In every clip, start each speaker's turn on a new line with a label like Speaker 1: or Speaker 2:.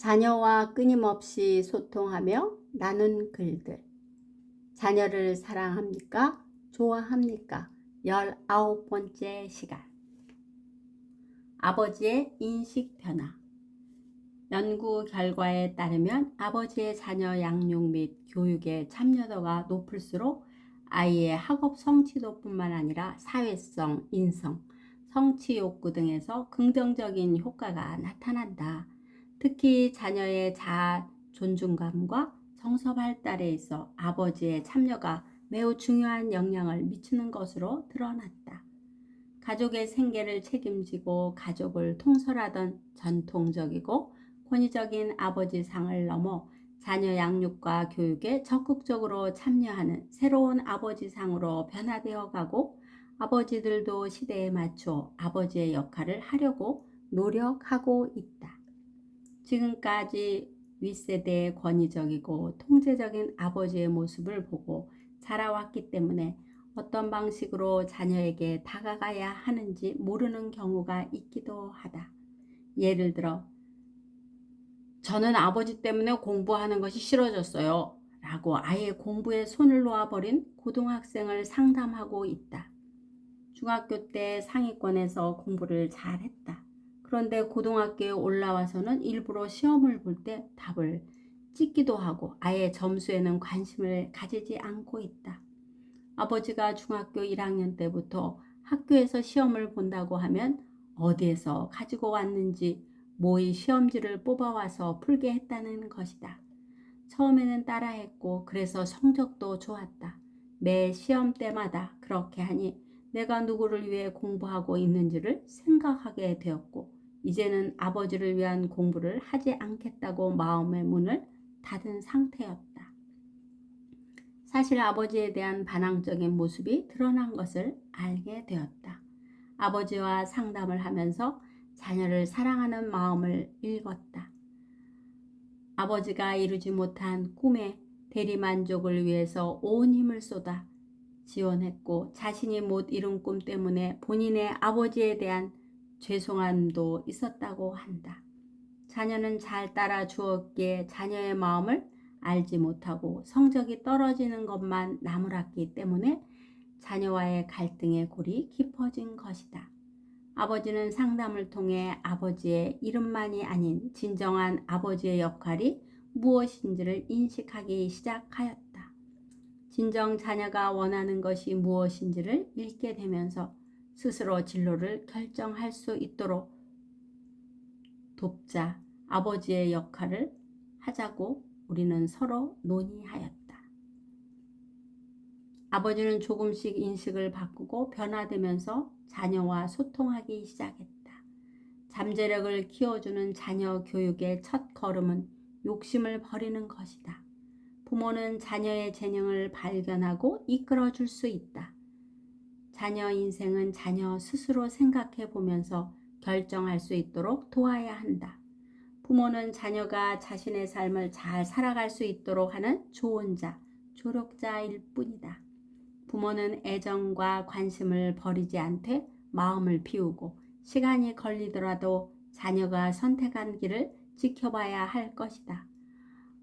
Speaker 1: 자녀와 끊임없이 소통하며 나눈 글들. 자녀를 사랑합니까? 좋아합니까? 19번째 시간. 아버지의 인식 변화. 연구 결과에 따르면 아버지의 자녀 양육 및 교육의 참여도가 높을수록 아이의 학업 성취도뿐만 아니라 사회성, 인성, 성취 욕구 등에서 긍정적인 효과가 나타난다. 특히 자녀의 자아 존중감과 정서 발달에 있어 아버지의 참여가 매우 중요한 영향을 미치는 것으로 드러났다. 가족의 생계를 책임지고 가족을 통솔하던 전통적이고 권위적인 아버지 상을 넘어 자녀 양육과 교육에 적극적으로 참여하는 새로운 아버지 상으로 변화되어 가고, 아버지들도 시대에 맞춰 아버지의 역할을 하려고 노력하고 있다. 지금까지 윗세대의 권위적이고 통제적인 아버지의 모습을 보고 자라왔기 때문에 어떤 방식으로 자녀에게 다가가야 하는지 모르는 경우가 있기도 하다. 예를 들어, 저는 아버지 때문에 공부하는 것이 싫어졌어요 라고 아예 공부에 손을 놓아버린 고등학생을 상담하고 있다. 중학교 때 상위권에서 공부를 잘했다. 그런데 고등학교에 올라와서는 일부러 시험을 볼 때 답을 찍기도 하고 아예 점수에는 관심을 가지지 않고 있다. 아버지가 중학교 1학년 때부터 학교에서 시험을 본다고 하면 어디에서 가지고 왔는지 모의 시험지를 뽑아와서 풀게 했다는 것이다. 처음에는 따라했고 그래서 성적도 좋았다. 매 시험 때마다 그렇게 하니 내가 누구를 위해 공부하고 있는지를 생각하게 되었고, 이제는 아버지를 위한 공부를 하지 않겠다고 마음의 문을 닫은 상태였다. 사실 아버지에 대한 반항적인 모습이 드러난 것을 알게 되었다. 아버지와 상담을 하면서 자녀를 사랑하는 마음을 읽었다. 아버지가 이루지 못한 꿈의 대리만족을 위해서 온 힘을 쏟아 지원했고, 자신이 못 이룬 꿈 때문에 본인의 아버지에 대한 죄송함도 있었다고 한다. 자녀는 잘 따라 주었기에 자녀의 마음을 알지 못하고 성적이 떨어지는 것만 나무랐기 때문에 자녀와의 갈등의 골이 깊어진 것이다. 아버지는 상담을 통해 아버지의 이름만이 아닌 진정한 아버지의 역할이 무엇인지를 인식하기 시작하였다. 진정 자녀가 원하는 것이 무엇인지를 읽게 되면서 스스로 진로를 결정할 수 있도록 돕자 아버지의 역할을 하자고 우리는 서로 논의하였다. 아버지는 조금씩 인식을 바꾸고 변화되면서 자녀와 소통하기 시작했다. 잠재력을 키워주는 자녀 교육의 첫 걸음은 욕심을 버리는 것이다. 부모는 자녀의 재능을 발견하고 이끌어줄 수 있다. 자녀 인생은 자녀 스스로 생각해 보면서 결정할 수 있도록 도와야 한다. 부모는 자녀가 자신의 삶을 잘 살아갈 수 있도록 하는 조언자, 조력자일 뿐이다. 부모는 애정과 관심을 버리지 않되 마음을 비우고 시간이 걸리더라도 자녀가 선택한 길을 지켜봐야 할 것이다.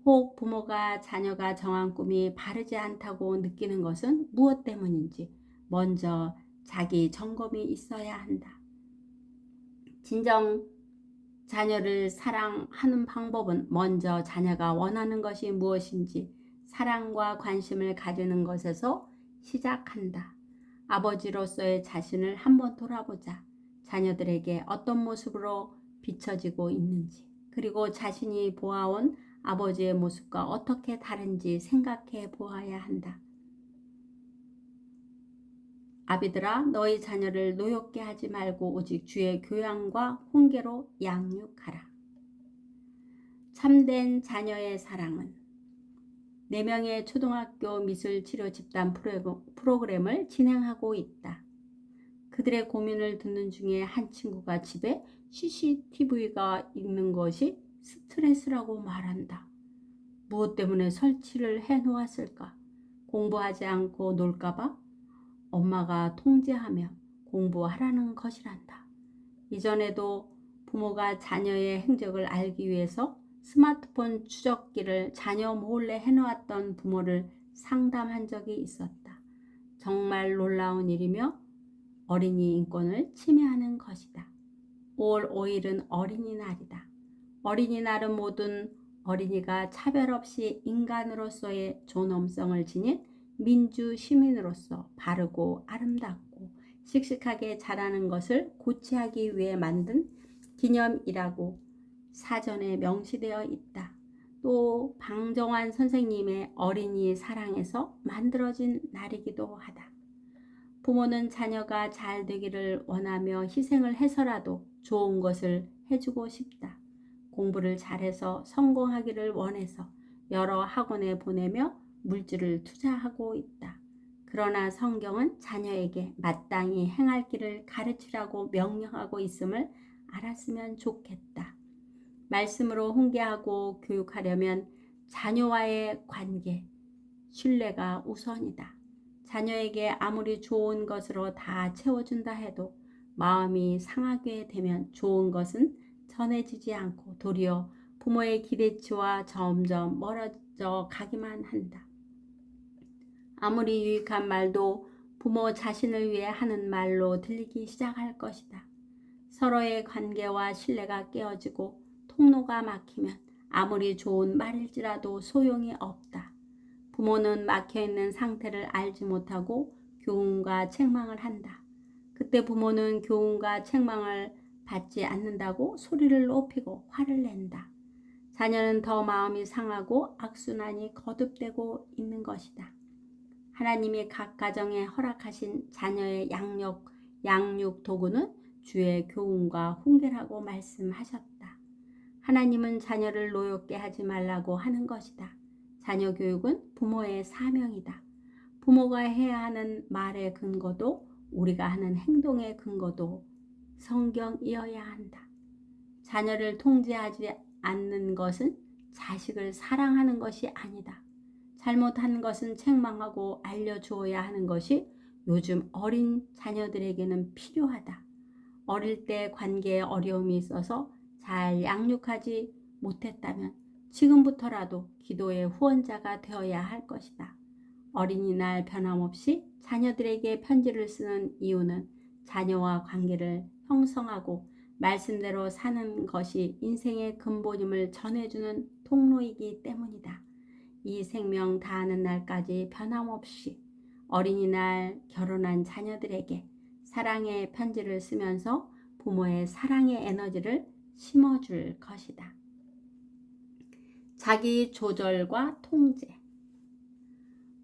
Speaker 1: 혹 부모가 자녀가 정한 꿈이 바르지 않다고 느끼는 것은 무엇 때문인지 먼저 자기 점검이 있어야 한다. 진정 자녀를 사랑하는 방법은 먼저 자녀가 원하는 것이 무엇인지 사랑과 관심을 가지는 것에서 시작한다. 아버지로서의 자신을 한번 돌아보자. 자녀들에게 어떤 모습으로 비춰지고 있는지, 그리고 자신이 보아온 아버지의 모습과 어떻게 다른지 생각해 보아야 한다. 아비들아, 너희 자녀를 노엽게 하지 말고 오직 주의 교양과 훈계로 양육하라. 참된 자녀의 사랑은 4명의 초등학교 미술치료 집단 프로그램을 진행하고 있다. 그들의 고민을 듣는 중에 한 친구가 집에 CCTV가 있는 것이 스트레스라고 말한다. 무엇 때문에 설치를 해놓았을까? 공부하지 않고 놀까봐? 엄마가 통제하며 공부하라는 것이란다. 이전에도 부모가 자녀의 행적을 알기 위해서 스마트폰 추적기를 자녀 몰래 해놓았던 부모를 상담한 적이 있었다. 정말 놀라운 일이며 어린이 인권을 침해하는 것이다. 5월 5일은 어린이날이다. 어린이날은 모든 어린이가 차별 없이 인간으로서의 존엄성을 지닌 민주 시민으로서 바르고 아름답고 씩씩하게 자라는 것을 고취하기 위해 만든 기념이라고 사전에 명시되어 있다. 또 방정환 선생님의 어린이 사랑에서 만들어진 날이기도 하다. 부모는 자녀가 잘 되기를 원하며 희생을 해서라도 좋은 것을 해주고 싶다. 공부를 잘해서 성공하기를 원해서 여러 학원에 보내며 물질을 투자하고 있다. 그러나 성경은 자녀에게 마땅히 행할 길을 가르치라고 명령하고 있음을 알았으면 좋겠다. 말씀으로 훈계하고 교육하려면 자녀와의 관계, 신뢰가 우선이다. 자녀에게 아무리 좋은 것으로 다 채워준다 해도 마음이 상하게 되면 좋은 것은 전해지지 않고 도리어 부모의 기대치와 점점 멀어져 가기만 한다. 아무리 유익한 말도 부모 자신을 위해 하는 말로 들리기 시작할 것이다. 서로의 관계와 신뢰가 깨어지고 통로가 막히면 아무리 좋은 말일지라도 소용이 없다. 부모는 막혀있는 상태를 알지 못하고 교훈과 책망을 한다. 그때 부모는 교훈과 책망을 받지 않는다고 소리를 높이고 화를 낸다. 자녀는 더 마음이 상하고 악순환이 거듭되고 있는 것이다. 하나님이 각 가정에 허락하신 자녀의 양육 도구는 주의 교훈과 훈계라고 말씀하셨다. 하나님은 자녀를 노엽게 하지 말라고 하는 것이다. 자녀 교육은 부모의 사명이다. 부모가 해야 하는 말의 근거도 우리가 하는 행동의 근거도 성경이어야 한다. 자녀를 통제하지 않는 것은 자식을 사랑하는 것이 아니다. 잘못한 것은 책망하고 알려주어야 하는 것이 요즘 어린 자녀들에게는 필요하다. 어릴 때 관계에 어려움이 있어서 잘 양육하지 못했다면 지금부터라도 기도의 후원자가 되어야 할 것이다. 어린이날 변함없이 자녀들에게 편지를 쓰는 이유는 자녀와 관계를 형성하고 말씀대로 사는 것이 인생의 근본임을 전해주는 통로이기 때문이다. 이 생명 다하는 날까지 변함없이 어린이날 결혼한 자녀들에게 사랑의 편지를 쓰면서 부모의 사랑의 에너지를 심어줄 것이다. 자기 조절과 통제.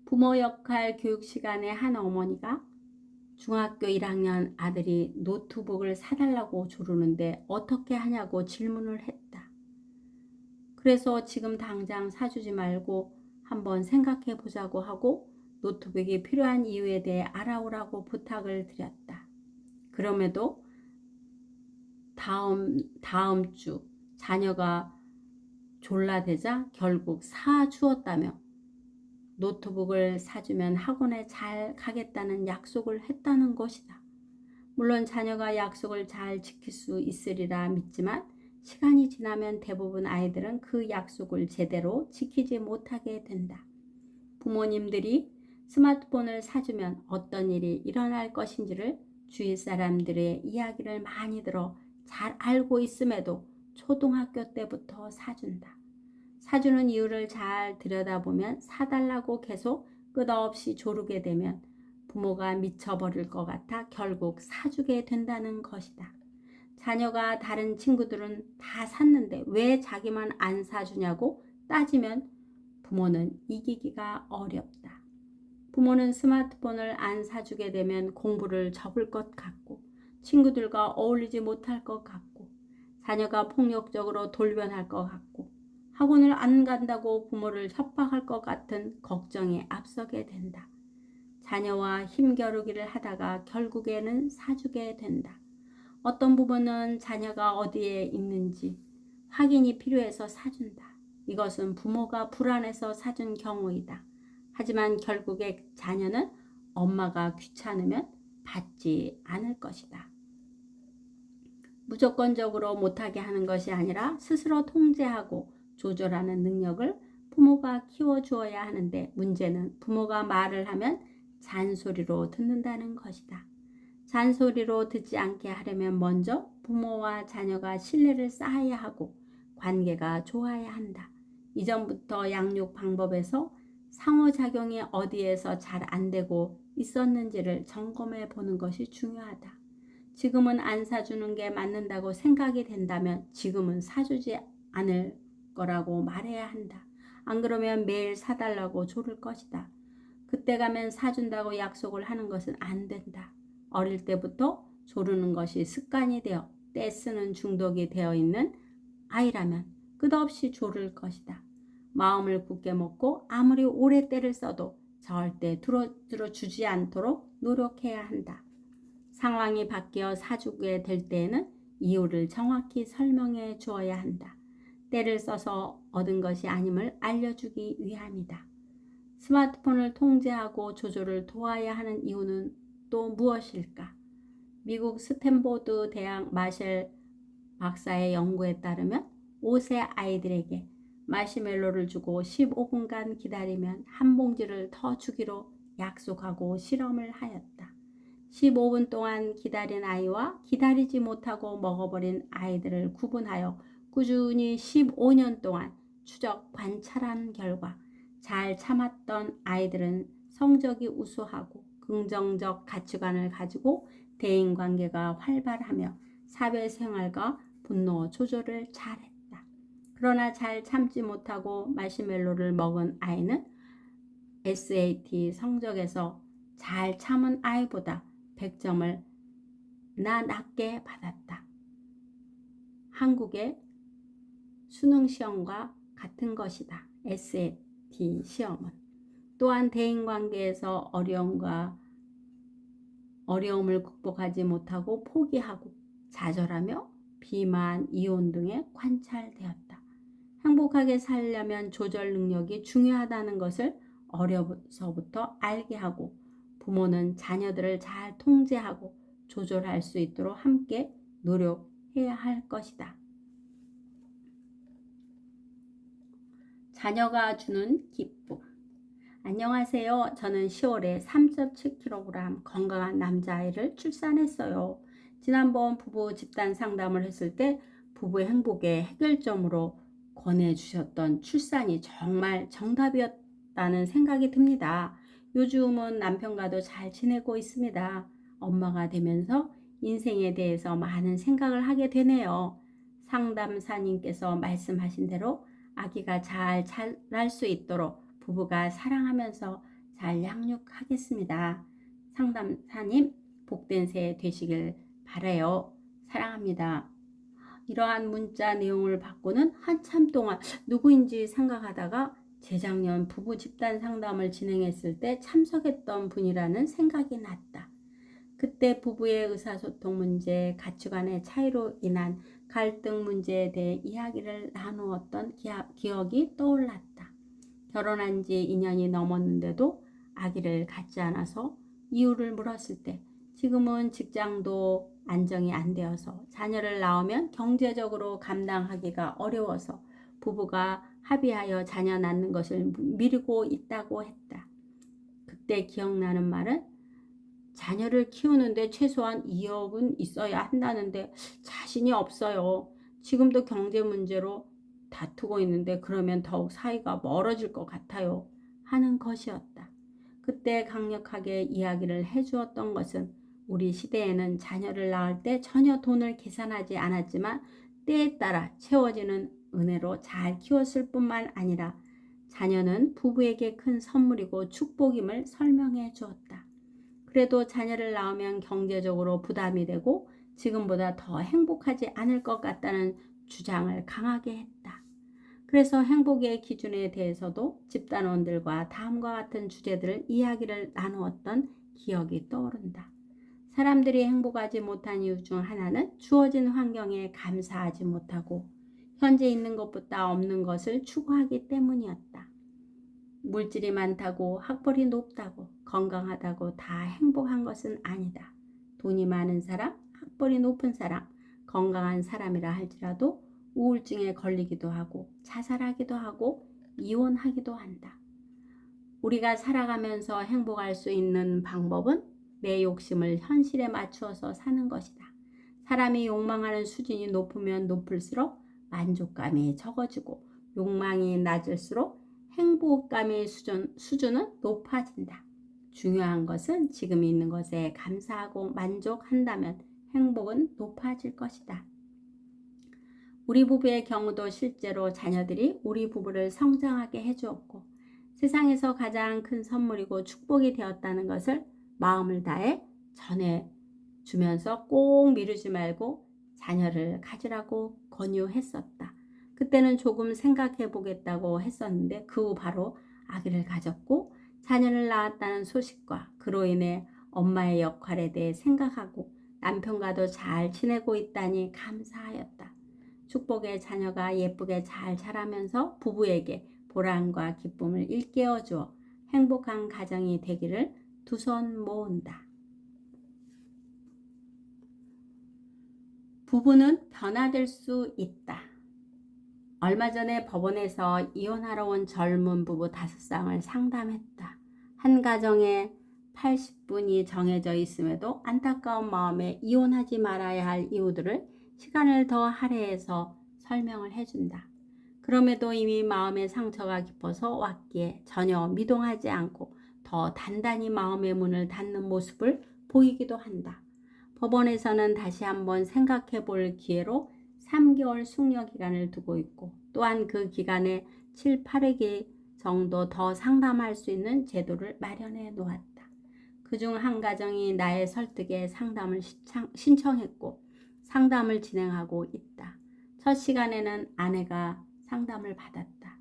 Speaker 1: 부모 역할 교육 시간에 한 어머니가 중학교 1학년 아들이 노트북을 사달라고 조르는데 어떻게 하냐고 질문을 했다. 그래서 지금 당장 사주지 말고 한번 생각해 보자고 하고 노트북이 필요한 이유에 대해 알아오라고 부탁을 드렸다. 그럼에도 다음 주 자녀가 졸라대자 결국 사주었다며 노트북을 사주면 학원에 잘 가겠다는 약속을 했다는 것이다. 물론 자녀가 약속을 잘 지킬 수 있으리라 믿지만 시간이 지나면 대부분 아이들은 그 약속을 제대로 지키지 못하게 된다. 부모님들이 스마트폰을 사주면 어떤 일이 일어날 것인지를 주위 사람들의 이야기를 많이 들어 잘 알고 있음에도 초등학교 때부터 사준다. 사주는 이유를 잘 들여다보면 사달라고 계속 끝없이 조르게 되면 부모가 미쳐버릴 것 같아 결국 사주게 된다는 것이다. 자녀가 다른 친구들은 다 샀는데 왜 자기만 안 사주냐고 따지면 부모는 이기기가 어렵다. 부모는 스마트폰을 안 사주게 되면 공부를 접을 것 같고 친구들과 어울리지 못할 것 같고 자녀가 폭력적으로 돌변할 것 같고 학원을 안 간다고 부모를 협박할 것 같은 걱정에 앞서게 된다. 자녀와 힘겨루기를 하다가 결국에는 사주게 된다. 어떤 부모는 자녀가 어디에 있는지 확인이 필요해서 사준다. 이것은 부모가 불안해서 사준 경우이다. 하지만 결국에 자녀는 엄마가 귀찮으면 받지 않을 것이다. 무조건적으로 못하게 하는 것이 아니라 스스로 통제하고 조절하는 능력을 부모가 키워주어야 하는데 문제는 부모가 말을 하면 잔소리로 듣는다는 것이다. 잔소리로 듣지 않게 하려면 먼저 부모와 자녀가 신뢰를 쌓아야 하고 관계가 좋아야 한다. 이전부터 양육 방법에서 상호작용이 어디에서 잘 안 되고 있었는지를 점검해 보는 것이 중요하다. 지금은 안 사주는 게 맞는다고 생각이 된다면 지금은 사주지 않을 거라고 말해야 한다. 안 그러면 매일 사달라고 조를 것이다. 그때 가면 사준다고 약속을 하는 것은 안 된다. 어릴 때부터 조르는 것이 습관이 되어 떼쓰는 중독이 되어 있는 아이라면 끝없이 조를 것이다. 마음을 굳게 먹고 아무리 오래 때를 써도 절대 들어주지 않도록 노력해야 한다. 상황이 바뀌어 사주게 될 때에는 이유를 정확히 설명해 주어야 한다. 때를 써서 얻은 것이 아님을 알려주기 위함이다. 스마트폰을 통제하고 조절을 도와야 하는 이유는 또 무엇일까? 미국 스탠포드 대학 마셸 박사의 연구에 따르면 5세 아이들에게 마시멜로를 주고 15분간 기다리면 한 봉지를 더 주기로 약속하고 실험을 하였다. 15분 동안 기다린 아이와 기다리지 못하고 먹어버린 아이들을 구분하여 꾸준히 15년 동안 추적 관찰한 결과 잘 참았던 아이들은 성적이 우수하고 긍정적 가치관을 가지고 대인관계가 활발하며 사회생활과 분노 조절을 잘했다. 그러나 잘 참지 못하고 마시멜로를 먹은 아이는 SAT 성적에서 잘 참은 아이보다 100점을 낮게 받았다. 한국의 수능시험과 같은 것이다. SAT 시험은. 또한 대인관계에서 어려움을 극복하지 못하고 포기하고 좌절하며 비만, 이혼 등에 관찰되었다. 행복하게 살려면 조절 능력이 중요하다는 것을 어려서부터 알게 하고 부모는 자녀들을 잘 통제하고 조절할 수 있도록 함께 노력해야 할 것이다. 자녀가 주는 기쁨. 안녕하세요. 저는 10월에 3.7kg 건강한 남자아이를 출산했어요. 지난번 부부 집단 상담을 했을 때 부부의 행복의 해결점으로 권해주셨던 출산이 정말 정답이었다는 생각이 듭니다. 요즘은 남편과도 잘 지내고 있습니다. 엄마가 되면서 인생에 대해서 많은 생각을 하게 되네요. 상담사님께서 말씀하신 대로 아기가 잘 자랄 수 있도록 부부가 사랑하면서 잘 양육하겠습니다. 상담사님 복된 새 되시길 바라요. 사랑합니다. 이러한 문자 내용을 받고는 한참 동안 누구인지 생각하다가 재작년 부부 집단 상담을 진행했을 때 참석했던 분이라는 생각이 났다. 그때 부부의 의사소통 문제, 가치관의 차이로 인한 갈등 문제에 대해 이야기를 나누었던 기억이 떠올랐다. 결혼한 지 2년이 넘었는데도 아기를 갖지 않아서 이유를 물었을 때 지금은 직장도 안정이 안 되어서 자녀를 낳으면 경제적으로 감당하기가 어려워서 부부가 합의하여 자녀 낳는 것을 미루고 있다고 했다. 그때 기억나는 말은 자녀를 키우는데 최소한 2억은 있어야 한다는데 자신이 없어요. 지금도 경제 문제로 다투고 있는데 그러면 더욱 사이가 멀어질 것 같아요. 하는 것이었다. 그때 강력하게 이야기를 해주었던 것은 우리 시대에는 자녀를 낳을 때 전혀 돈을 계산하지 않았지만 때에 따라 채워지는 은혜로 잘 키웠을 뿐만 아니라 자녀는 부부에게 큰 선물이고 축복임을 설명해 주었다. 그래도 자녀를 낳으면 경제적으로 부담이 되고 지금보다 더 행복하지 않을 것 같다는 주장을 강하게 했다. 그래서 행복의 기준에 대해서도 집단원들과 다음과 같은 주제들을 이야기를 나누었던 기억이 떠오른다. 사람들이 행복하지 못한 이유 중 하나는 주어진 환경에 감사하지 못하고 현재 있는 것보다 없는 것을 추구하기 때문이었다. 물질이 많다고 학벌이 높다고 건강하다고 다 행복한 것은 아니다. 돈이 많은 사람, 학벌이 높은 사람, 건강한 사람이라 할지라도 우울증에 걸리기도 하고 자살하기도 하고 이혼하기도 한다. 우리가 살아가면서 행복할 수 있는 방법은 내 욕심을 현실에 맞추어서 사는 것이다. 사람이 욕망하는 수준이 높으면 높을수록 만족감이 적어지고 욕망이 낮을수록 행복감의 수준은 높아진다. 중요한 것은 지금 있는 것에 감사하고 만족한다면 행복은 높아질 것이다. 우리 부부의 경우도 실제로 자녀들이 우리 부부를 성장하게 해주었고 세상에서 가장 큰 선물이고 축복이 되었다는 것을 마음을 다해 전해주면서 꼭 미루지 말고 자녀를 가지라고 권유했었다. 그때는 조금 생각해 보겠다고 했었는데 그 후 바로 아기를 가졌고 자녀를 낳았다는 소식과 그로 인해 엄마의 역할에 대해 생각하고 남편과도 잘 지내고 있다니 감사하였다. 축복의 자녀가 예쁘게 잘 자라면서 부부에게 보람과 기쁨을 일깨워 주어 행복한 가정이 되기를 두 손 모은다. 부부는 변화될 수 있다. 얼마 전에 법원에서 이혼하러 온 젊은 부부 5쌍을 상담했다. 한 가정에 80분이 정해져 있음에도 안타까운 마음에 이혼하지 말아야 할 이유들을 시간을 더 할애해서 설명을 해준다. 그럼에도 이미 마음의 상처가 깊어서 왔기에 전혀 미동하지 않고 더 단단히 마음의 문을 닫는 모습을 보이기도 한다. 법원에서는 다시 한번 생각해 볼 기회로 3개월 숙려 기간을 두고 있고 또한 그 기간에 7, 8회기 정도 더 상담할 수 있는 제도를 마련해 놓았다. 그중 한 가정이 나의 설득에 상담을 신청했고 상담을 진행하고 있다. 첫 시간에는 아내가 상담을 받았다.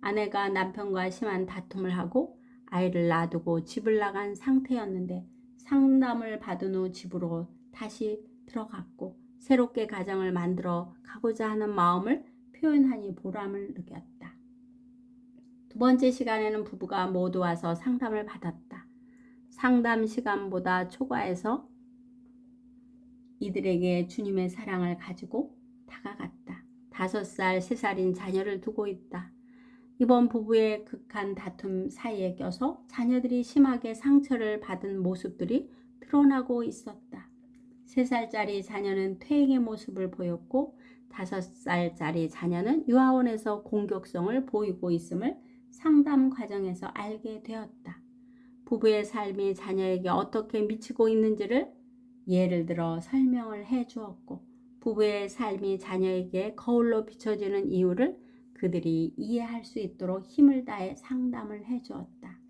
Speaker 1: 아내가 남편과 심한 다툼을 하고 아이를 놔두고 집을 나간 상태였는데 상담을 받은 후 집으로 다시 들어갔고 새롭게 가정을 만들어 가고자 하는 마음을 표현하니 보람을 느꼈다. 두 번째 시간에는 부부가 모두 와서 상담을 받았다. 상담 시간보다 초과해서 이들에게 주님의 사랑을 가지고 다가갔다. 5살, 3살인 자녀를 두고 있다. 이번 부부의 극한 다툼 사이에 껴서 자녀들이 심하게 상처를 받은 모습들이 드러나고 있었다. 3살짜리 자녀는 퇴행의 모습을 보였고 5살짜리 자녀는 유아원에서 공격성을 보이고 있음을 상담 과정에서 알게 되었다. 부부의 삶이 자녀에게 어떻게 미치고 있는지를 예를 들어 설명을 해 주었고 부부의 삶이 자녀에게 거울로 비춰지는 이유를 그들이 이해할 수 있도록 힘을 다해 상담을 해 주었다.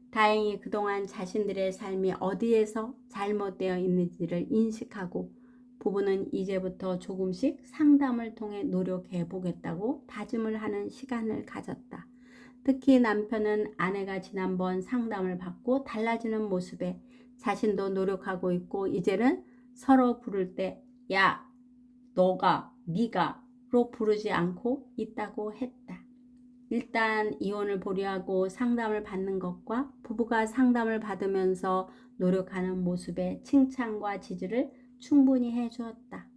Speaker 1: 다행히 그동안 자신들의 삶이 어디에서 잘못되어 있는지를 인식하고 부부는 이제부터 조금씩 상담을 통해 노력해 보겠다고 다짐을 하는 시간을 가졌다. 특히 남편은 아내가 지난번 상담을 받고 달라지는 모습에 자신도 노력하고 있고 이제는 서로 부를 때 야, 너가, 네가로 부르지 않고 있다고 했다. 일단 이혼을 보류하고 상담을 받는 것과 부부가 상담을 받으면서 노력하는 모습에 칭찬과 지지를 충분히 해주었다.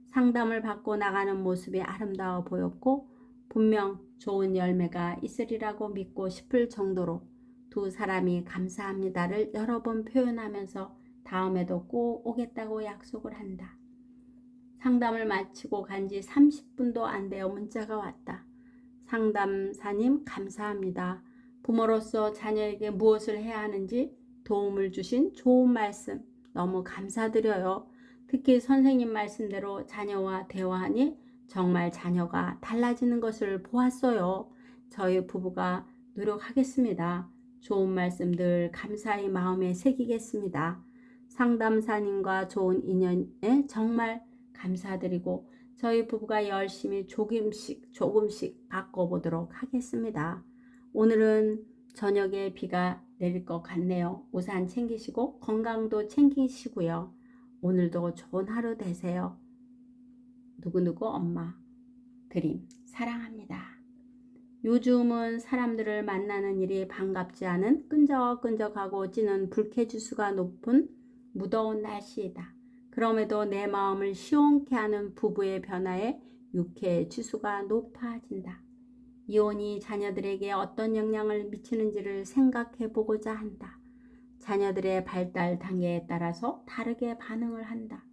Speaker 1: 상담을 받고 나가는 모습이 아름다워 보였고 분명 좋은 열매가 있으리라고 믿고 싶을 정도로 두 사람이 감사합니다를 여러 번 표현하면서 다음에도 꼭 오겠다고 약속을 한다. 상담을 마치고 간 지 30분도 안 되어 문자가 왔다. 상담사님 감사합니다. 부모로서 자녀에게 무엇을 해야 하는지 도움을 주신 좋은 말씀 너무 감사드려요. 특히 선생님 말씀대로 자녀와 대화하니 정말 자녀가 달라지는 것을 보았어요. 저희 부부가 노력하겠습니다. 좋은 말씀 늘 감사히 마음에 새기겠습니다. 상담사님과 좋은 인연에 정말 감사드리고 저희 부부가 열심히 조금씩 바꿔보도록 하겠습니다. 오늘은 저녁에 비가 내릴 것 같네요. 우산 챙기시고 건강도 챙기시고요. 오늘도 좋은 하루 되세요. 누구누구 엄마 드림 사랑합니다. 요즘은 사람들을 만나는 일이 반갑지 않은 끈적끈적하고 찌는 불쾌지수가 높은 무더운 날씨이다. 그럼에도 내 마음을 시원케 하는 부부의 변화에 육해 지수가 높아진다. 이혼이 자녀들에게 어떤 영향을 미치는지를 생각해 보고자 한다. 자녀들의 발달 단계에 따라서 다르게 반응을 한다.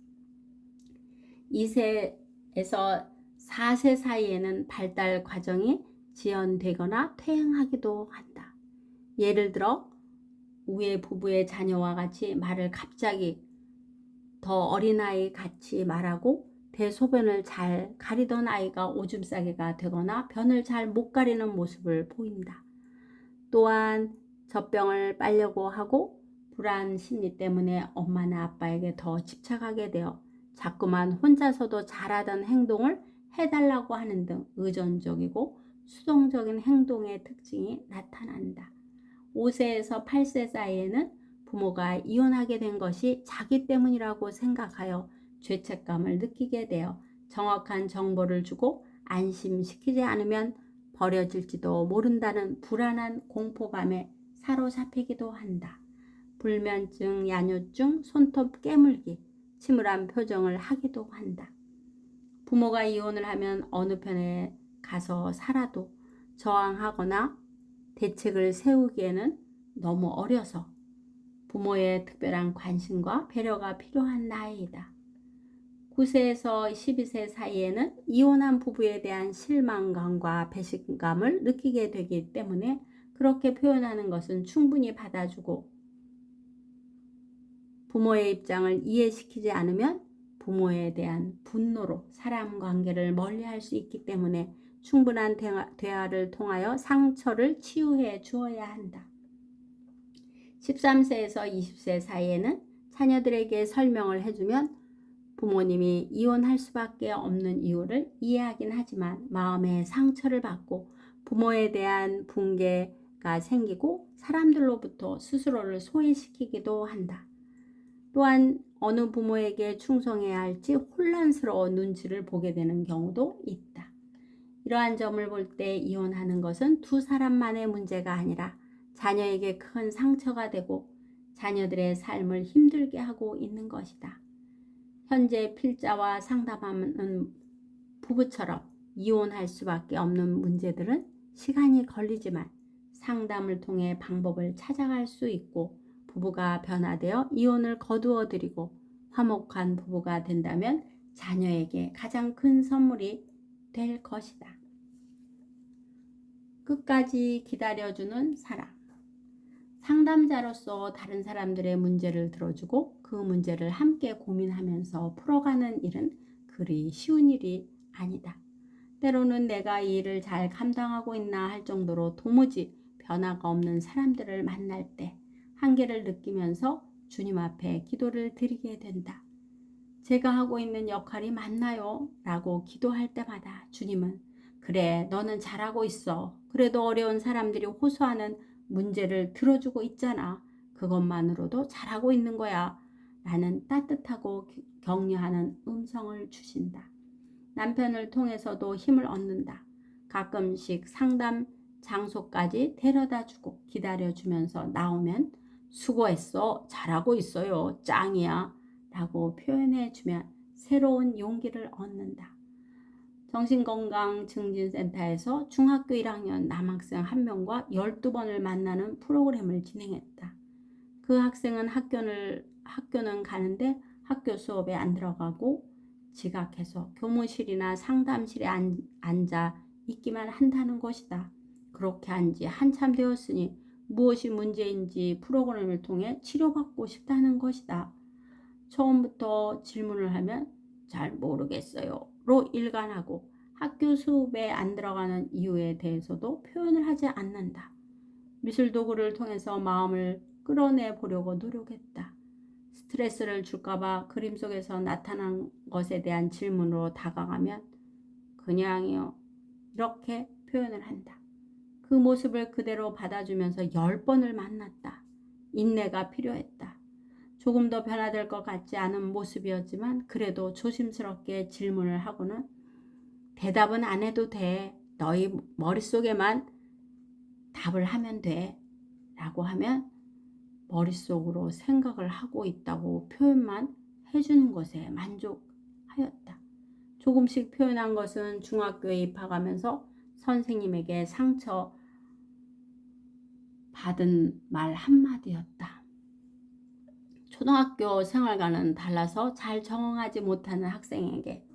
Speaker 1: 2세에서 4세 사이에는 발달 과정이 지연되거나 퇴행하기도 한다. 예를 들어 우애 부부의 자녀와 같이 말을 갑자기 더 어린아이 같이 말하고 대소변을 잘 가리던 아이가 오줌 싸개가 되거나 변을 잘 못 가리는 모습을 보인다. 또한 젖병을 빨려고 하고 불안 심리 때문에 엄마나 아빠에게 더 집착하게 되어 자꾸만 혼자서도 잘하던 행동을 해달라고 하는 등 의존적이고 수동적인 행동의 특징이 나타난다. 5세에서 8세 사이에는 부모가 이혼하게 된 것이 자기 때문이라고 생각하여 죄책감을 느끼게 되어 정확한 정보를 주고 안심시키지 않으면 버려질지도 모른다는 불안한 공포감에 사로잡히기도 한다. 불면증, 야뇨증, 손톱 깨물기, 침울한 표정을 하기도 한다. 부모가 이혼을 하면 어느 편에 가서 살아도 저항하거나 대책을 세우기에는 너무 어려서 부모의 특별한 관심과 배려가 필요한 나이이다. 9세에서 12세 사이에는 이혼한 부부에 대한 실망감과 배신감을 느끼게 되기 때문에 그렇게 표현하는 것은 충분히 받아주고 부모의 입장을 이해시키지 않으면 부모에 대한 분노로 사람 관계를 멀리할 수 있기 때문에 충분한 대화를 통하여 상처를 치유해 주어야 한다. 13세에서 20세 사이에는 자녀들에게 설명을 해주면 부모님이 이혼할 수밖에 없는 이유를 이해하긴 하지만 마음의 상처를 받고 부모에 대한 붕괴가 생기고 사람들로부터 스스로를 소외시키기도 한다. 또한 어느 부모에게 충성해야 할지 혼란스러운 눈치를 보게 되는 경우도 있다. 이러한 점을 볼 때 이혼하는 것은 두 사람만의 문제가 아니라 자녀에게 큰 상처가 되고 자녀들의 삶을 힘들게 하고 있는 것이다. 현재 필자와 상담하는 부부처럼 이혼할 수밖에 없는 문제들은 시간이 걸리지만 상담을 통해 방법을 찾아갈 수 있고 부부가 변화되어 이혼을 거두어들이고 화목한 부부가 된다면 자녀에게 가장 큰 선물이 될 것이다. 끝까지 기다려주는 사람. 상담자로서 다른 사람들의 문제를 들어주고 그 문제를 함께 고민하면서 풀어가는 일은 그리 쉬운 일이 아니다. 때로는 내가 이 일을 잘 감당하고 있나 할 정도로 도무지 변화가 없는 사람들을 만날 때 한계를 느끼면서 주님 앞에 기도를 드리게 된다. 제가 하고 있는 역할이 맞나요? 라고 기도할 때마다 주님은 그래, 너는 잘하고 있어. 그래도 어려운 사람들이 호소하는 문제를 들어주고 있잖아. 그것만으로도 잘하고 있는 거야. 라는 따뜻하고 격려하는 음성을 주신다. 남편을 통해서도 힘을 얻는다. 가끔씩 상담 장소까지 데려다주고 기다려주면서 나오면 수고했어. 잘하고 있어요. 짱이야. 라고 표현해주면 새로운 용기를 얻는다. 정신건강증진센터에서 중학교 1학년 남학생 1명과 12번을 만나는 프로그램을 진행했다. 그 학생은 학교는 가는데 학교 수업에 안 들어가고 지각해서 교무실이나 상담실에 앉아 있기만 한다는 것이다. 그렇게 한 지 한참 되었으니 무엇이 문제인지 프로그램을 통해 치료받고 싶다는 것이다. 처음부터 질문을 하면 잘 모르겠어요 로 일관하고 학교 수업에 안 들어가는 이유에 대해서도 표현을 하지 않는다. 미술 도구를 통해서 마음을 끌어내 보려고 노력했다. 스트레스를 줄까봐 그림 속에서 나타난 것에 대한 질문으로 다가가면 그냥요 이렇게 표현을 한다. 그 모습을 그대로 받아주면서 10번을 만났다. 인내가 필요했다. 조금 더 변화될 것 같지 않은 모습이었지만 그래도 조심스럽게 질문을 하고는 대답은 안 해도 돼. 너희 머릿속에만 답을 하면 돼. 라고 하면 머릿속으로 생각을 하고 있다고 표현만 해주는 것에 만족하였다. 조금씩 표현한 것은 중학교에 입학하면서 선생님에게 상처 받은 말 한마디였다. 초등학교 생활과는 달라서 잘 적응하지 못하는 학생에게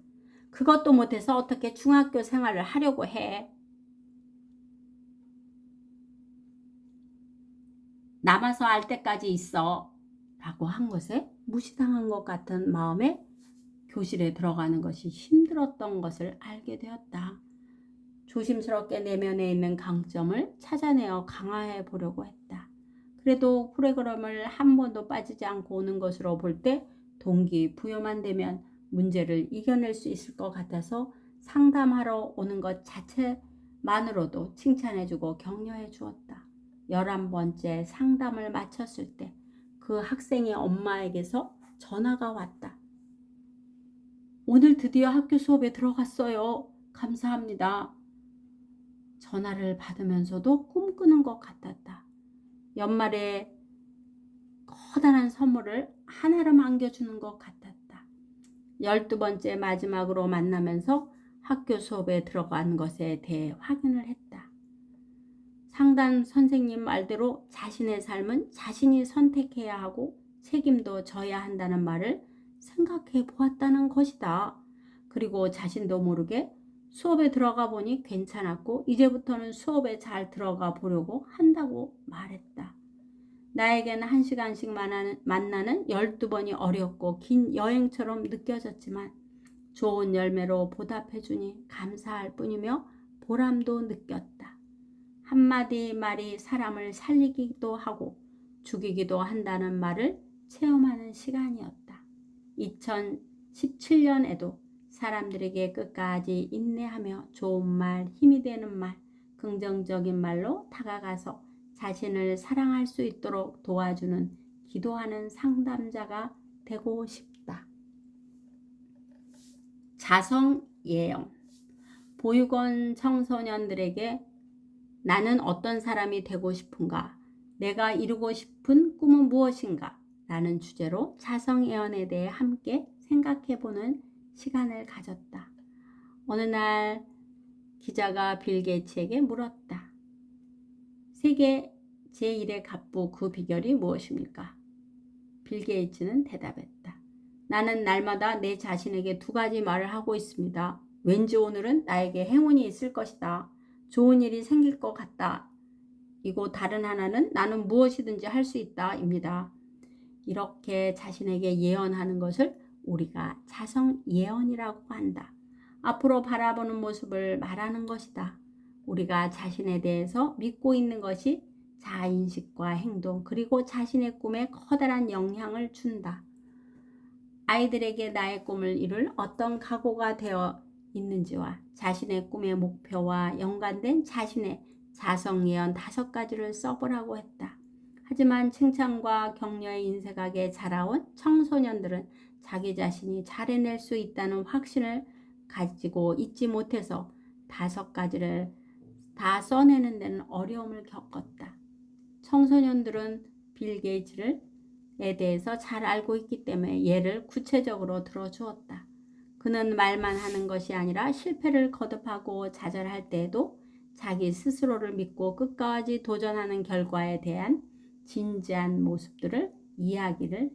Speaker 1: 그것도 못해서 어떻게 중학교 생활을 하려고 해? 남아서 알 때까지 있어 라고 한 것에 무시당한 것 같은 마음에 교실에 들어가는 것이 힘들었던 것을 알게 되었다. 조심스럽게 내면에 있는 강점을 찾아내어 강화해 보려고 했다. 그래도 프로그램을 한 번도 빠지지 않고 오는 것으로 볼 때 동기부여만 되면 문제를 이겨낼 수 있을 것 같아서 상담하러 오는 것 자체만으로도 칭찬해주고 격려해 주었다. 11번째 상담을 마쳤을 때 그 학생의 엄마에게서 전화가 왔다. 오늘 드디어 학교 수업에 들어갔어요. 감사합니다. 전화를 받으면서도 꿈꾸는 것 같았다. 연말에 커다란 선물을 하나로 안겨주는 것 같았다. 12번째 마지막으로 만나면서 학교 수업에 들어간 것에 대해 확인을 했다. 상담 선생님 말대로 자신의 삶은 자신이 선택해야 하고 책임도 져야 한다는 말을 생각해 보았다는 것이다. 그리고 자신도 모르게 수업에 들어가 보니 괜찮았고 이제부터는 수업에 잘 들어가 보려고 한다고 말했다. 나에게는 1시간씩 만나는 12번이 어렵고 긴 여행처럼 느껴졌지만 좋은 열매로 보답해주니 감사할 뿐이며 보람도 느꼈다. 한마디 말이 사람을 살리기도 하고 죽이기도 한다는 말을 체험하는 시간이었다. 2017년에도 사람들에게 끝까지 인내하며 좋은 말, 힘이 되는 말, 긍정적인 말로 다가가서 자신을 사랑할 수 있도록 도와주는 기도하는 상담자가 되고 싶다. 자성 예언. 보육원 청소년들에게 나는 어떤 사람이 되고 싶은가? 내가 이루고 싶은 꿈은 무엇인가? 라는 주제로 자성 예언에 대해 함께 생각해보는 시간을 가졌다. 어느 날 기자가 빌 게이츠에게 물었다. 세계 제1의 갑부 그 비결이 무엇입니까? 빌 게이츠는 대답했다. 나는 날마다 내 자신에게 2가지 말을 하고 있습니다. 왠지 오늘은 나에게 행운이 있을 것이다. 좋은 일이 생길 것 같다. 이고 다른 하나는 나는 무엇이든지 할 수 있다. 입니다. 이렇게 자신에게 예언하는 것을 우리가 자성 예언이라고 한다. 앞으로 바라보는 모습을 말하는 것이다. 우리가 자신에 대해서 믿고 있는 것이 자아인식과 행동 그리고 자신의 꿈에 커다란 영향을 준다. 아이들에게 나의 꿈을 이룰 어떤 각오가 되어 있는지와 자신의 꿈의 목표와 연관된 자신의 자성 예언 5가지를 써보라고 했다. 하지만 칭찬과 격려의 인색하게 자라온 청소년들은 자기 자신이 잘 해낼 수 있다는 확신을 가지고 있지 못해서 5가지를 다 써내는 데는 어려움을 겪었다. 청소년들은 빌 게이츠에 대해서 잘 알고 있기 때문에 예를 구체적으로 들어주었다. 그는 말만 하는 것이 아니라 실패를 거듭하고 좌절할 때에도 자기 스스로를 믿고 끝까지 도전하는 결과에 대한 진지한 모습들을 이야기를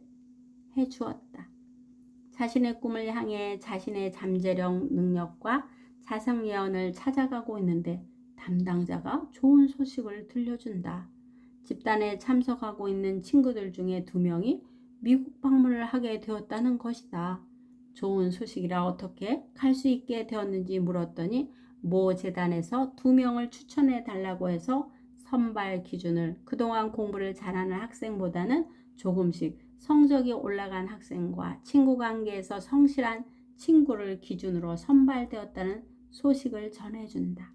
Speaker 1: 해주었다. 자신의 꿈을 향해 자신의 잠재력 능력과 자성 예언을 찾아가고 있는데 담당자가 좋은 소식을 들려준다. 집단에 참석하고 있는 친구들 중에 2명이 미국 방문을 하게 되었다는 것이다. 좋은 소식이라 어떻게 갈 수 있게 되었는지 물었더니 모 재단에서 2명을 추천해 달라고 해서 선발 기준을 그동안 공부를 잘하는 학생보다는 조금씩 성적이 올라간 학생과 친구 관계에서 성실한 친구를 기준으로 선발되었다는 소식을 전해준다.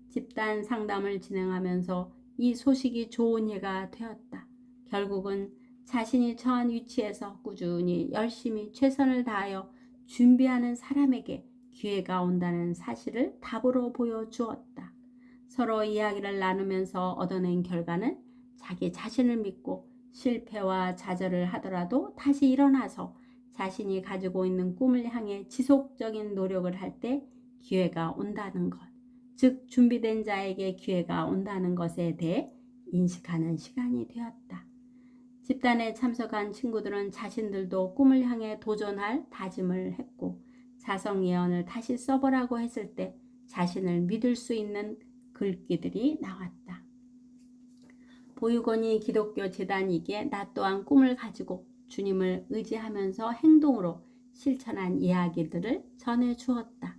Speaker 1: 집단 상담을 진행하면서 이 소식이 좋은 예가 되었다. 결국은 자신이 처한 위치에서 꾸준히 열심히 최선을 다하여 준비하는 사람에게 기회가 온다는 사실을 답으로 보여주었다. 서로 이야기를 나누면서 얻어낸 결과는 자기 자신을 믿고 실패와 좌절을 하더라도 다시 일어나서 자신이 가지고 있는 꿈을 향해 지속적인 노력을 할 때 기회가 온다는 것, 즉 준비된 자에게 기회가 온다는 것에 대해 인식하는 시간이 되었다. 집단에 참석한 친구들은 자신들도 꿈을 향해 도전할 다짐을 했고, 자성 예언을 다시 써보라고 했을 때 자신을 믿을 수 있는 글귀들이 나왔다. 보육원이 기독교 재단이기에 나 또한 꿈을 가지고 주님을 의지하면서 행동으로 실천한 이야기들을 전해주었다.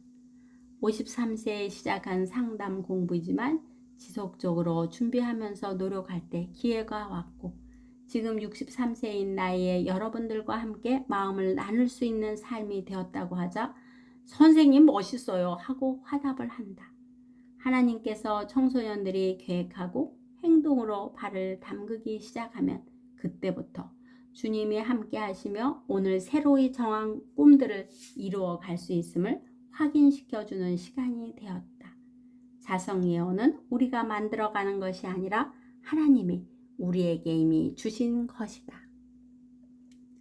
Speaker 1: 53세에 시작한 상담 공부이지만 지속적으로 준비하면서 노력할 때 기회가 왔고, 지금 63세인 나이에 여러분들과 함께 마음을 나눌 수 있는 삶이 되었다고 하자 선생님 멋있어요 하고 화답을 한다. 하나님께서 청소년들이 계획하고 행동으로 발을 담그기 시작하면 그때부터 주님이 함께 하시며 오늘 새로이 정한 꿈들을 이루어 갈 수 있음을 확인시켜주는 시간이 되었다. 자성 예언은 우리가 만들어가는 것이 아니라 하나님이 우리에게 이미 주신 것이다.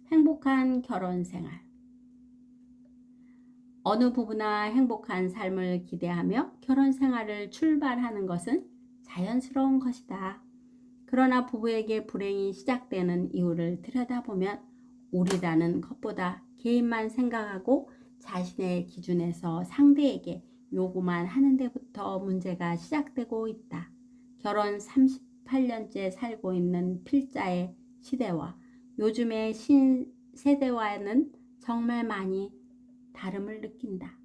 Speaker 1: 행복한 결혼 생활. 어느 부부나 행복한 삶을 기대하며 결혼 생활을 출발하는 것은 자연스러운 것이다. 그러나 부부에게 불행이 시작되는 이유를 들여다보면 우리라는 것보다 개인만 생각하고 자신의 기준에서 상대에게 요구만 하는 데부터 문제가 시작되고 있다. 결혼 38년째 살고 있는 필자의 시대와 요즘의 신세대와는 정말 많이 다름을 느낀다.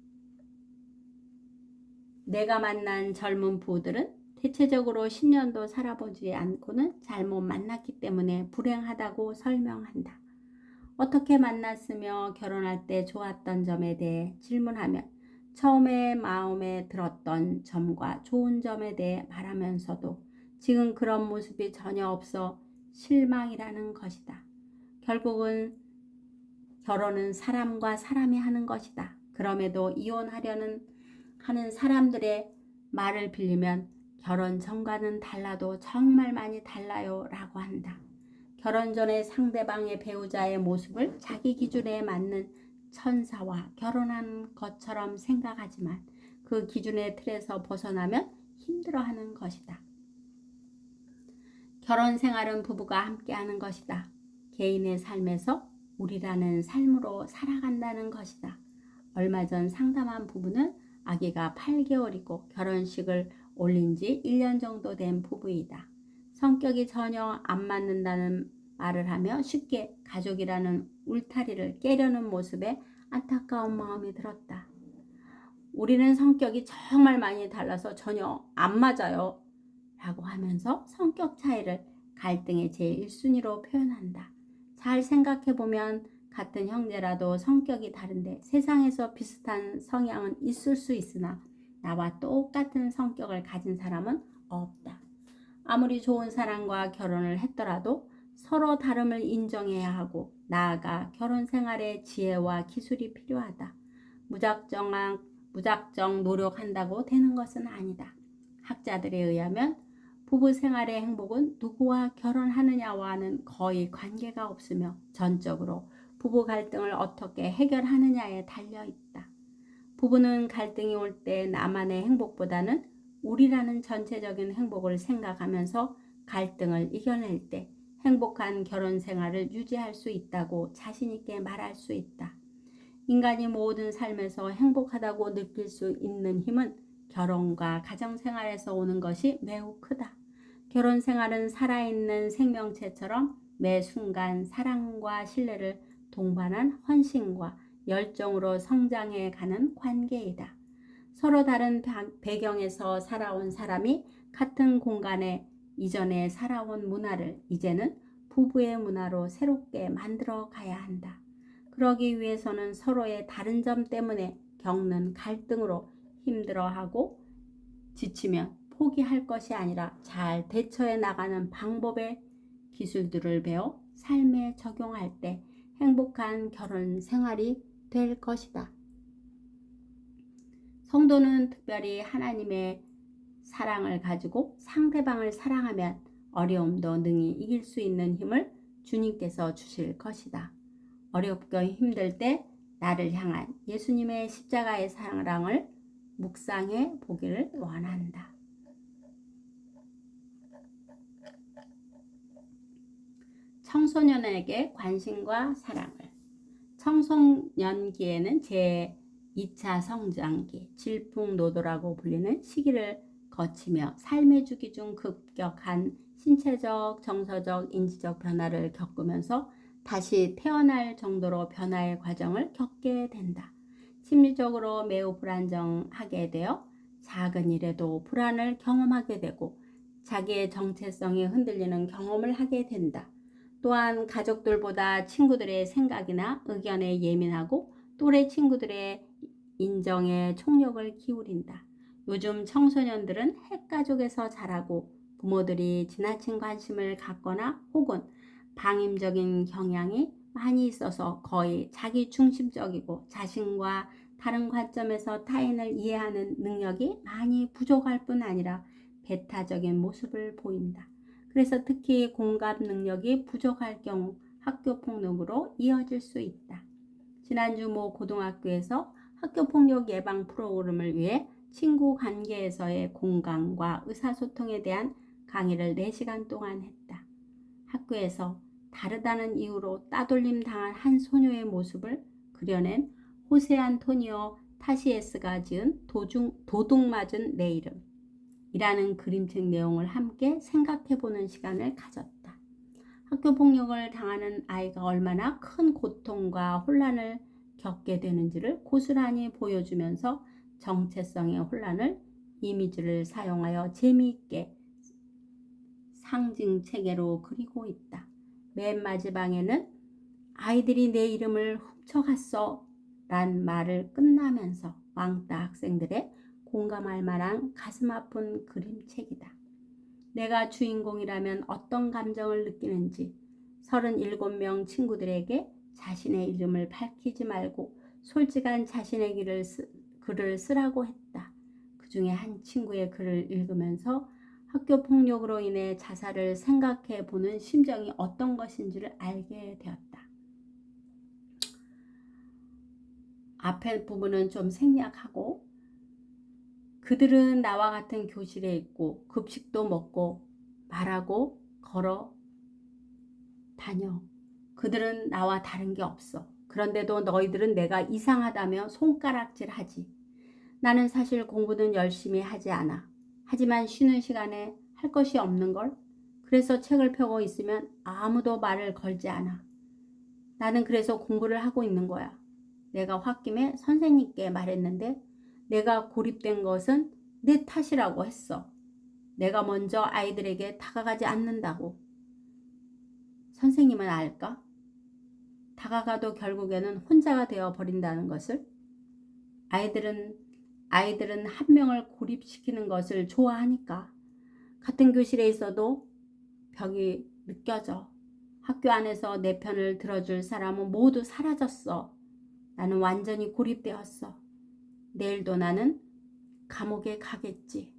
Speaker 1: 내가 만난 젊은 부부들은 대체적으로 10년도 살아보지 않고는 잘못 만났기 때문에 불행하다고 설명한다. 어떻게 만났으며 결혼할 때 좋았던 점에 대해 질문하면 처음에 마음에 들었던 점과 좋은 점에 대해 말하면서도 지금 그런 모습이 전혀 없어 실망이라는 것이다. 결국은 결혼은 사람과 사람이 하는 것이다. 그럼에도 이혼하려는 하는 사람들의 말을 빌리면 결혼 전과는 달라도 정말 많이 달라요 라고 한다. 결혼 전에 상대방의 배우자의 모습을 자기 기준에 맞는 천사와 결혼한 것처럼 생각하지만 그 기준의 틀에서 벗어나면 힘들어하는 것이다. 결혼 생활은 부부가 함께하는 것이다. 개인의 삶에서 우리라는 삶으로 살아간다는 것이다. 얼마 전 상담한 부부는 아기가 8개월이고 결혼식을 올린 지 1년 정도 된 부부이다. 성격이 전혀 안 맞는다는 말을 하며 쉽게 가족이라는 울타리를 깨려는 모습에 안타까운 마음이 들었다. 우리는 성격이 정말 많이 달라서 전혀 안 맞아요 라고 하면서 성격 차이를 갈등의 제1순위로 표현한다. 잘 생각해보면 같은 형제라도 성격이 다른데 세상에서 비슷한 성향은 있을 수 있으나 나와 똑같은 성격을 가진 사람은 없다. 아무리 좋은 사람과 결혼을 했더라도 서로 다름을 인정해야 하고 나아가 결혼 생활에 지혜와 기술이 필요하다. 무작정 노력한다고 되는 것은 아니다. 학자들에 의하면 부부 생활의 행복은 누구와 결혼하느냐와는 거의 관계가 없으며 전적으로 부부 갈등을 어떻게 해결하느냐에 달려있다. 부부는 갈등이 올 때 나만의 행복보다는 우리라는 전체적인 행복을 생각하면서 갈등을 이겨낼 때 행복한 결혼 생활을 유지할 수 있다고 자신 있게 말할 수 있다. 인간이 모든 삶에서 행복하다고 느낄 수 있는 힘은 결혼과 가정생활에서 오는 것이 매우 크다. 결혼 생활은 살아있는 생명체처럼 매 순간 사랑과 신뢰를 동반한 헌신과 열정으로 성장해가는 관계이다. 서로 다른 배경에서 살아온 사람이 같은 공간에 이전에 살아온 문화를 이제는 부부의 문화로 새롭게 만들어 가야 한다. 그러기 위해서는 서로의 다른 점 때문에 겪는 갈등으로 힘들어하고 지치면 포기할 것이 아니라 잘 대처해 나가는 방법의 기술들을 배워 삶에 적용할 때 행복한 결혼 생활이 될 것이다. 성도는 특별히 하나님의 사랑을 가지고 상대방을 사랑하면 어려움도 능히 이길 수 있는 힘을 주님께서 주실 것이다. 어렵고 힘들 때 나를 향한 예수님의 십자가의 사랑을 묵상해 보기를 원한다. 청소년에게 관심과 사랑을. 청소년기에는 제2차 성장기, 질풍노도라고 불리는 시기를 거치며 삶의 주기 중 급격한 신체적, 정서적, 인지적 변화를 겪으면서 다시 태어날 정도로 변화의 과정을 겪게 된다. 심리적으로 매우 불안정하게 되어 작은 일에도 불안을 경험하게 되고 자기의 정체성이 흔들리는 경험을 하게 된다. 또한 가족들보다 친구들의 생각이나 의견에 예민하고 또래 친구들의 인정에 총력을 기울인다. 요즘 청소년들은 핵가족에서 자라고 부모들이 지나친 관심을 갖거나 혹은 방임적인 경향이 많이 있어서 거의 자기 중심적이고 자신과 다른 관점에서 타인을 이해하는 능력이 많이 부족할 뿐 아니라 배타적인 모습을 보인다. 그래서 특히 공감 능력이 부족할 경우 학교폭력으로 이어질 수 있다. 지난주 모 고등학교에서 학교폭력 예방 프로그램을 위해 친구 관계에서의 공감과 의사소통에 대한 강의를 4시간 동안 했다. 학교에서 다르다는 이유로 따돌림 당한 한 소녀의 모습을 그려낸 호세 안토니오 타시에스가 지은 도둑맞은 내 이름 이라는 그림책 내용을 함께 생각해보는 시간을 가졌다. 학교폭력을 당하는 아이가 얼마나 큰 고통과 혼란을 겪게 되는지를 고스란히 보여주면서 정체성의 혼란을 이미지를 사용하여 재미있게 상징체계로 그리고 있다. 맨 마지막에는 아이들이 내 이름을 훔쳐갔어 란 말을 끝나면서 왕따 학생들의 공감할 만한 가슴 아픈 그림책이다. 내가 주인공이라면 어떤 감정을 느끼는지 37명 친구들에게 자신의 이름을 밝히지 말고 솔직한 자신의 글을 쓰라고 했다. 그 중에 한 친구의 글을 읽으면서 학교 폭력으로 인해 자살을 생각해 보는 심정이 어떤 것인지를 알게 되었다. 앞에 부분은 좀 생략하고 그들은 나와 같은 교실에 있고 급식도 먹고 말하고 걸어 다녀. 그들은 나와 다른 게 없어. 그런데도 너희들은 내가 이상하다며 손가락질하지. 나는 사실 공부는 열심히 하지 않아. 하지만 쉬는 시간에 할 것이 없는걸. 그래서 책을 펴고 있으면 아무도 말을 걸지 않아. 나는 그래서 공부를 하고 있는 거야. 내가 홧김에 선생님께 말했는데 내가 고립된 것은 내 탓이라고 했어. 내가 먼저 아이들에게 다가가지 않는다고. 선생님은 알까? 다가가도 결국에는 혼자가 되어 버린다는 것을. 아이들은 한 명을 고립시키는 것을 좋아하니까. 같은 교실에 있어도 벽이 느껴져. 학교 안에서 내 편을 들어줄 사람은 모두 사라졌어. 나는 완전히 고립되었어. 내일도 나는 감옥에 가겠지.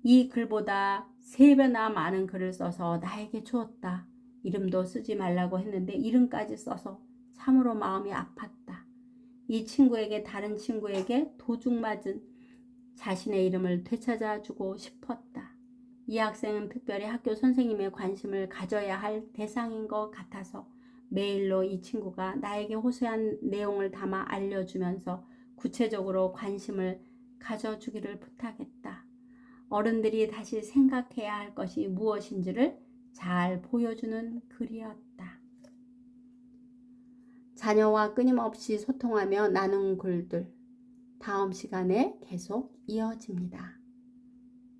Speaker 1: 이 글보다 3배나 많은 글을 써서 나에게 주었다. 이름도 쓰지 말라고 했는데 이름까지 써서 참으로 마음이 아팠다. 이 친구에게 다른 친구에게 도둑맞은 자신의 이름을 되찾아주고 싶었다. 이 학생은 특별히 학교 선생님의 관심을 가져야 할 대상인 것 같아서 메일로 이 친구가 나에게 호소한 내용을 담아 알려주면서 구체적으로 관심을 가져주기를 부탁했다. 어른들이 다시 생각해야 할 것이 무엇인지를 잘 보여주는 글이었다. 자녀와 끊임없이 소통하며 나눈 글들 다음 시간에 계속 이어집니다.